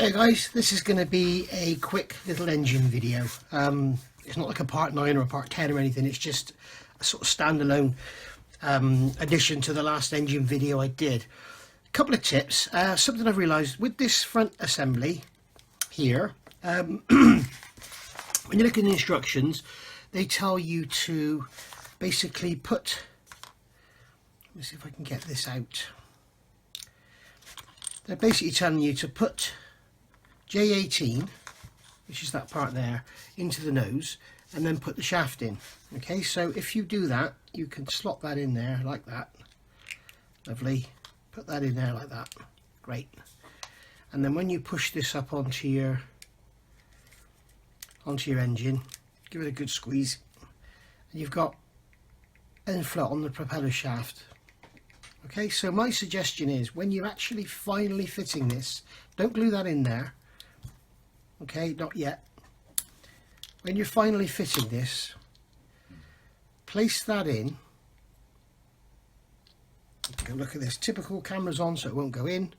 Hey guys, this is going to be a quick little engine video. It's not like a part 9 or a part 10 or anything, it's just a sort of standalone addition to the last engine video I did. A couple of tips, something I've realised with this front assembly here, when you look in the instructions, they tell you to basically put, let me see if I can get this out. They're basically telling you to put J18, which is that part there, into the nose and then put the shaft in. Okay, so if you do that, you can slot that in there like that. Lovely. Put that in there like that. Great. And then when you push this up onto your engine, give it a good squeeze, and you've got end float on the propeller shaft. Okay, so my suggestion is when you're actually finally fitting this, don't glue that in there. Okay, not yet. When you're finally fitting this, place that in. Okay, look at this. Typical camera's on, so it won't go in.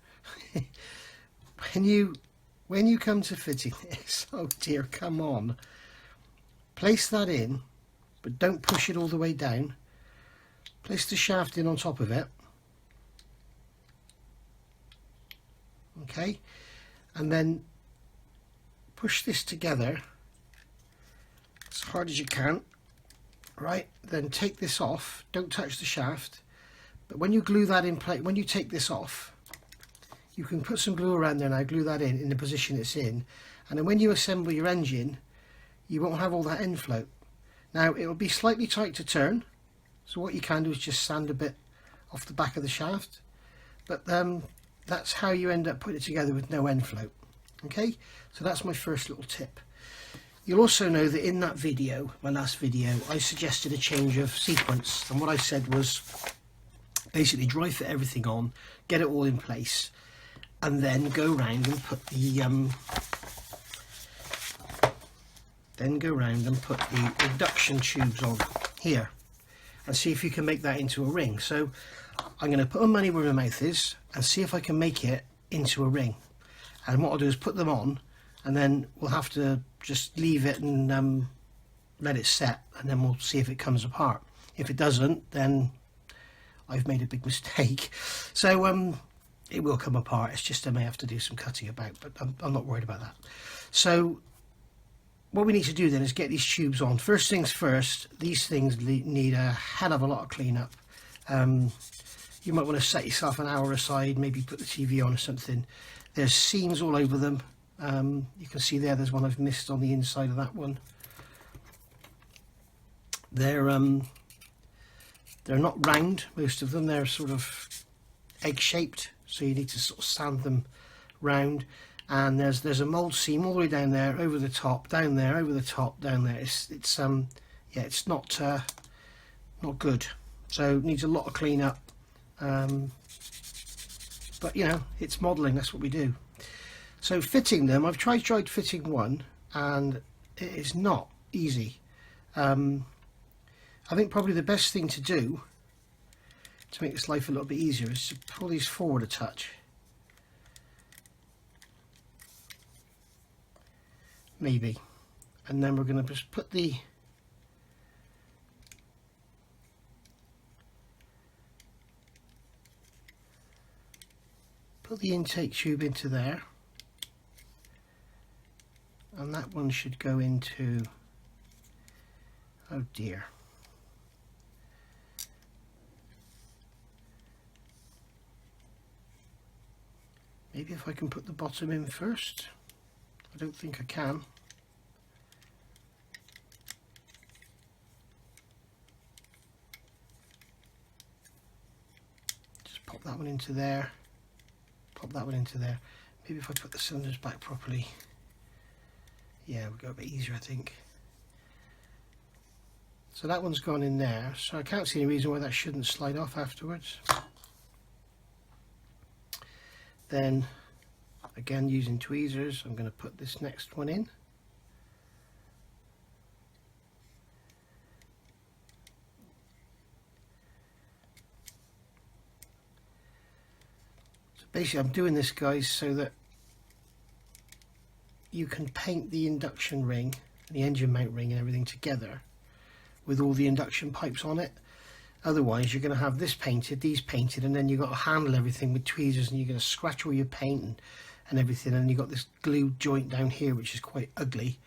when you come to fitting this, oh dear, come on. Place that in, but don't push it all the way down. Place the shaft in on top of it. Okay, and then push this together as hard as you can, right? Then take this off, don't touch the shaft, but when you glue that in place, when you take this off, you can put some glue around there now, glue that in the position it's in, and then when you assemble your engine, you won't have all that end float. Now it will be slightly tight to turn, so what you can do is just sand a bit off the back of the shaft, but that's how you end up putting it together with no end float. Okay, so that's my first little tip. You'll also know that in that video, my last video, I suggested a change of sequence, and what I said was basically dry fit everything on, get it all in place, and then go round and put the induction tubes on here and see if you can make that into a ring. So I'm going to put my money where my mouth is and see if I can make it into a ring. And what I'll do is put them on, and then we'll have to just leave it and let it set, and then we'll see if it comes apart. If it doesn't, then I've made a big mistake. So it will come apart. It's just I may have to do some cutting about, but I'm not worried about that. So what we need to do then is get these tubes on. First things first, these things need a hell of a lot of cleanup. You might want to set yourself an hour aside, maybe put the TV on or something. There's seams all over them. You can see there's one I've missed on the inside of that one. They're not round, most of them. They're sort of egg-shaped, so you need to sort of sand them round. And there's a mould seam all the way down there, over the top, down there, over the top, down there. Yeah, it's not good. So it needs a lot of cleanup. But you know, it's modelling, that's what we do. So fitting them, I've tried fitting one, and it is not easy. I think probably the best thing to do to make this life a little bit easier is to pull these forward a touch. Maybe. And then we're going to just put the intake tube into there, and that one should go into, oh dear, maybe if I can put the bottom in first. I don't think I can. Just pop that one into there. Pop that one into there. Maybe if I put the cylinders back properly, yeah, we'll go a bit easier, I think. So that one's gone in there, so I can't see any reason why that shouldn't slide off afterwards. Then again, using tweezers, I'm going to put this next one in. Basically I'm doing this, guys, so that you can paint the induction ring, the engine mount ring and everything together with all the induction pipes on it. Otherwise you're going to have this painted, these painted, and then you've got to handle everything with tweezers, and you're going to scratch all your paint and everything, and you've got this glue joint down here which is quite ugly.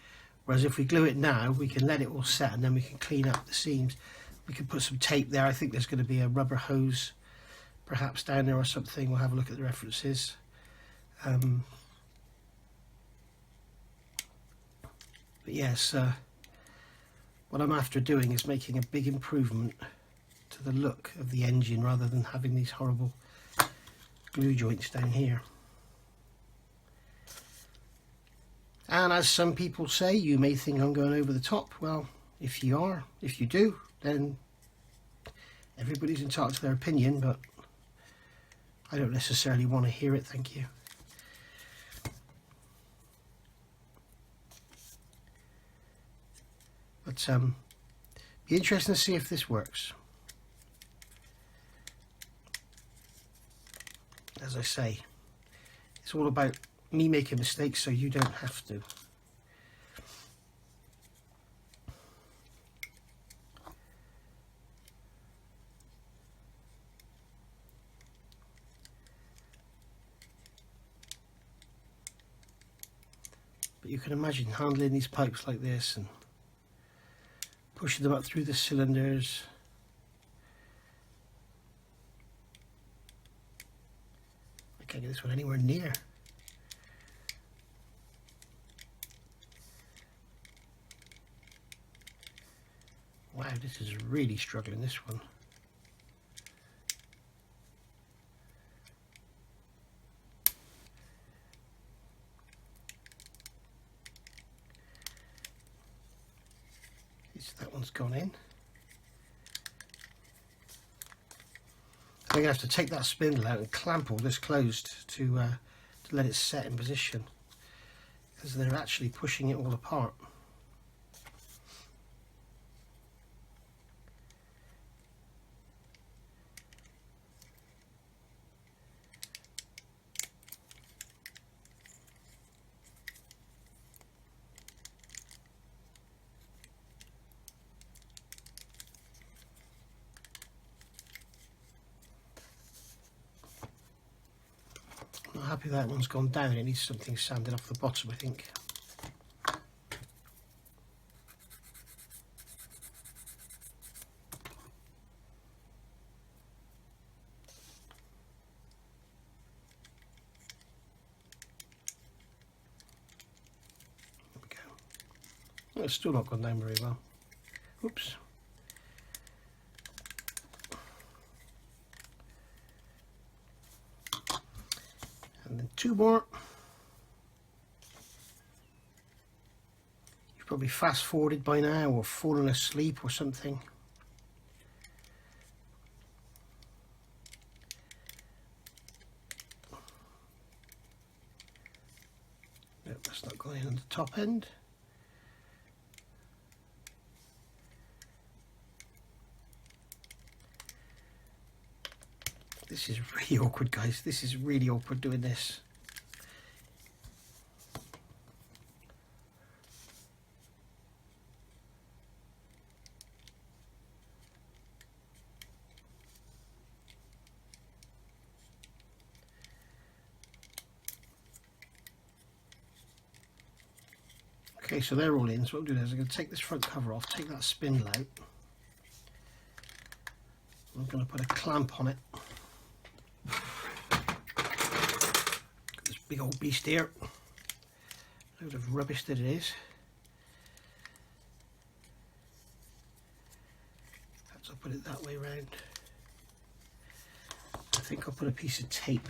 Whereas if we glue it now, we can let it all set and then we can clean up the seams. We can put some tape there. I think there's going to be a rubber hose perhaps down there or something. We'll have a look at the references. But yes, what I'm after doing is making a big improvement to the look of the engine rather than having these horrible glue joints down here. And as some people say, you may think I'm going over the top. Well, if you are, if you do, then everybody's entitled to their opinion, but I don't necessarily want to hear it, thank you. But be interesting to see if this works. As I say, it's all about me making mistakes so you don't have to. But you can imagine handling these pipes like this and pushing them up through the cylinders. I can't get this one anywhere near. Wow, this is really struggling, this one. That one's gone in. I'm going to have to take that spindle out and clamp all this closed to let it set in position, because they're actually pushing it all apart. Not happy that one's gone down. It needs something sanded off the bottom, I think. There we go. Oh, it's still not gone down very well. Oops. And then two more. You've probably fast forwarded by now or fallen asleep or something. Nope, that's not going in on the top end. This is really awkward, guys. This is really awkward doing this. Okay, so they're all in. So what I'll do is I'm going to take this front cover off, take that spindle out. I'm going to put a clamp on it. This big old beast here. Load of rubbish that it is. Perhaps I'll put it that way round. I think I'll put a piece of tape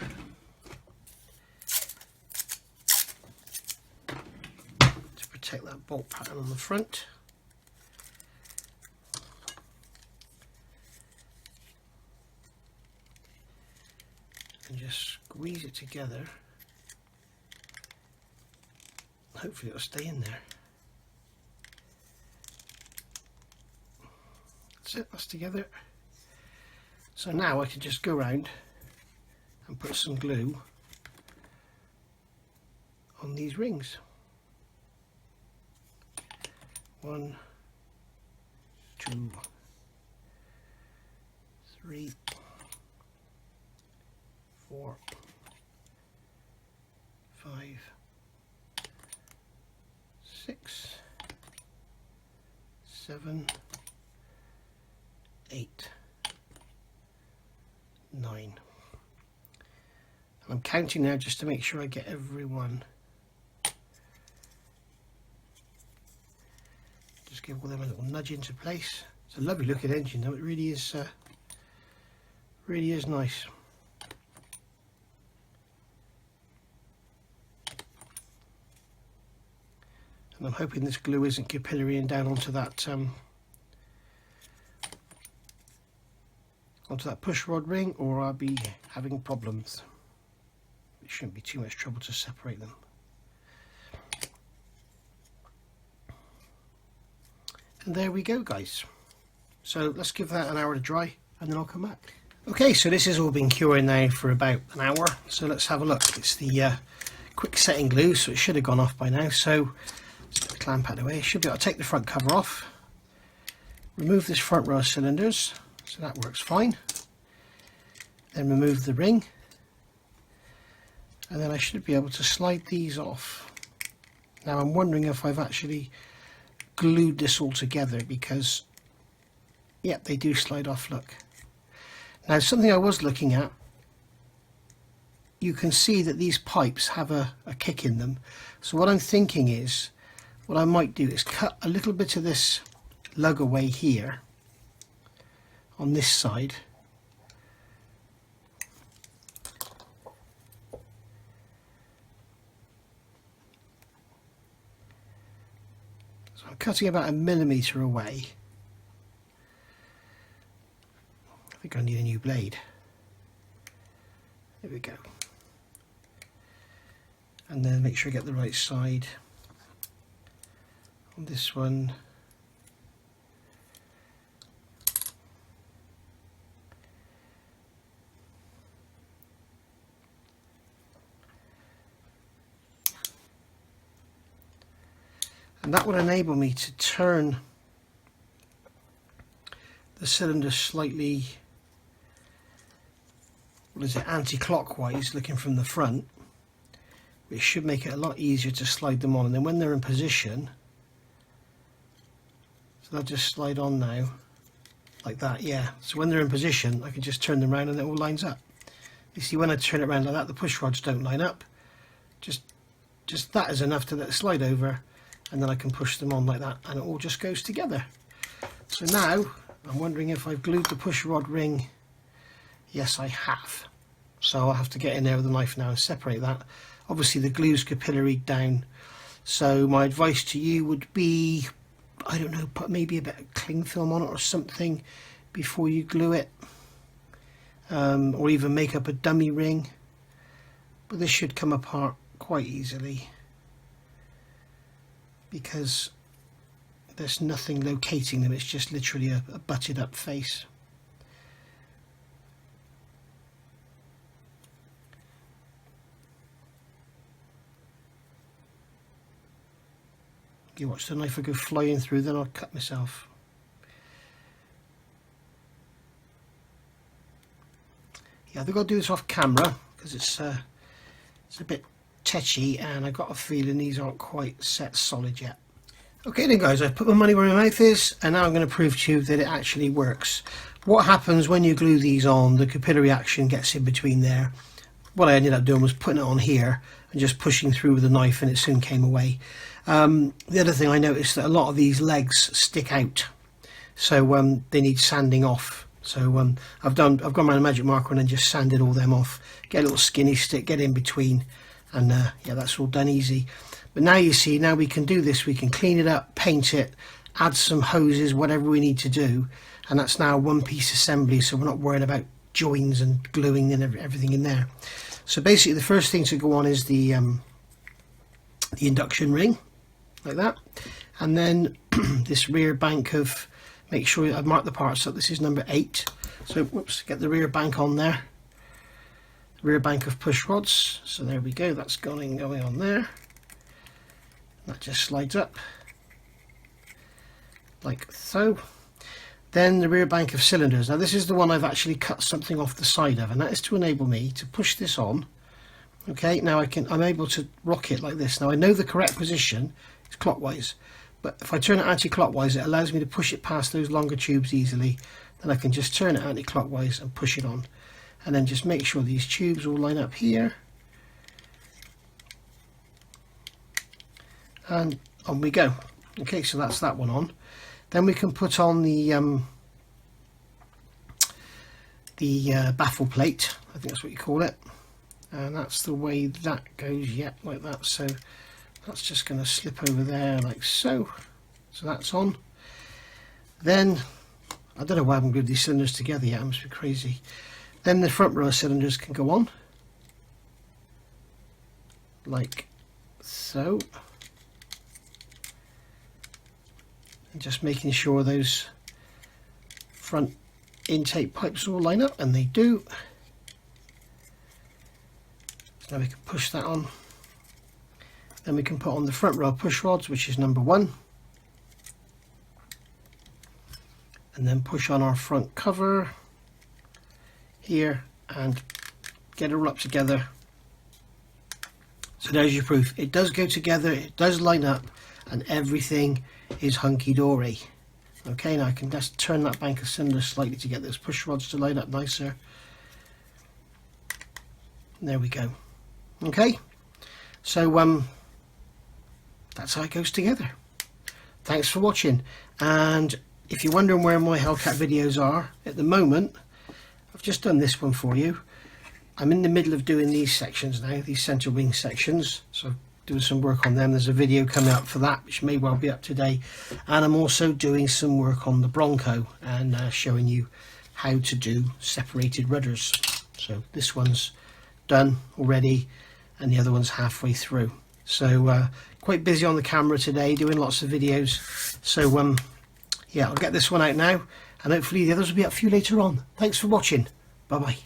to protect that bolt pattern on the front. And just squeeze it together. Hopefully it'll stay in there. That's it, that's together. So now I can just go around and put some glue on these rings. 1, 2, 3, 4, 5, 6, 7, 8, 9. And I'm counting now just to make sure I get every one. Just give all them a little nudge into place. It's a lovely looking engine though, it really is nice. And I'm hoping this glue isn't capillarying down onto that push rod ring, or I'll be having problems. It shouldn't be too much trouble to separate them. And there we go, guys. So let's give that an hour to dry and then I'll come back. Okay, so this has all been curing now for about an hour, so let's have a look. It's the quick setting glue, so it should have gone off by now. So let's get the clamp out of the way. Should be able to take the front cover off, remove this front row of cylinders, so that works fine. Then remove the ring, and then I should be able to slide these off. Now I'm wondering if I've actually glued this all together, because yep, they do slide off, look. Now something I was looking at, you can see that these pipes have a kick in them, so what I'm thinking is, what I might do is cut a little bit of this lug away here on this side, so I'm cutting about 1 millimetre away. I think I need a new blade. There we go. And then make sure I get the right side on this one. And that will enable me to turn the cylinder slightly, what is it, anti-clockwise, looking from the front, which should make it a lot easier to slide them on. And then when they're in position, so they'll just slide on now like that, yeah. So when they're in position, I can just turn them around and it all lines up. You see, when I turn it around like that, the push rods don't line up. Just that is enough to let it slide over, and then I can push them on like that, and it all just goes together. So now I'm wondering if I've glued the push rod ring. Yes, I have. So I'll have to get in there with a knife now and separate that. Obviously the glue's capillary down, so my advice to you would be, I don't know, put maybe a bit of cling film on it or something before you glue it, or even make up a dummy ring. But this should come apart quite easily, because there's nothing locating them, it's just literally a butted up face. You watch the knife go flying through, then I'll cut myself. Yeah, I've got to do this off camera because it's a bit tetchy, and I've got a feeling these aren't quite set solid yet. Okay then guys, I've put my money where my mouth is, and now I'm going to prove to you that it actually works. What happens when you glue these on, the capillary action gets in between there. What I ended up doing was putting it on here and just pushing through with a knife, and it soon came away. The other thing I noticed, that a lot of these legs stick out, so they need sanding off. So I've gone around a magic marker and then just sanded all them off. Get a little skinny stick, get in between, and yeah, that's all done easy. But now you see, now we can do this, we can clean it up, paint it, add some hoses, whatever we need to do, and that's now a one-piece assembly, so we're not worrying about joins and gluing and everything in there. So basically the first thing to go on is the induction ring, like that, and then this rear bank of, make sure I've marked the parts up, this is number 8, so whoops, get the rear bank on there, rear bank of push rods, so there we go, that's going on there. That just slides up, like so. Then the rear bank of cylinders. Now this is the one I've actually cut something off the side of, and that is to enable me to push this on. Okay, now I'm able to rock it like this. Now I know the correct position is clockwise, but if I turn it anti-clockwise, it allows me to push it past those longer tubes easily. Then I can just turn it anti-clockwise and push it on, and then just make sure these tubes all line up here, and on we go. Okay, so that's that one on. Then we can put on the baffle plate, I think that's what you call it, and that's the way that goes, yeah, like that. So that's just going to slip over there like so. So that's on. Then I don't know why I haven't glued these cylinders together yet, I must be crazy. Then the front row cylinders can go on like so. And just making sure those front intake pipes all line up, and they do. So now we can push that on. Then we can put on the front row push rods, which is number 1, and then push on our front cover here and get it all up together. So there's your proof. It does go together, it does line up, and everything is hunky-dory. Okay, now I can just turn that bank of cylinders slightly to get those push rods to line up nicer. There we go. Okay, so that's how it goes together. Thanks for watching, and if you're wondering where my Hellcat videos are at the moment, I've just done this one for you. I'm in the middle of doing these sections now, these centre wing sections, so doing some work on them. There's a video coming out for that which may well be up today, and I'm also doing some work on the Bronco and showing you how to do separated rudders. So this one's done already and the other one's halfway through. So quite busy on the camera today doing lots of videos. So yeah, I'll get this one out now, and hopefully the others will be up for you later on. Thanks for watching. Bye bye.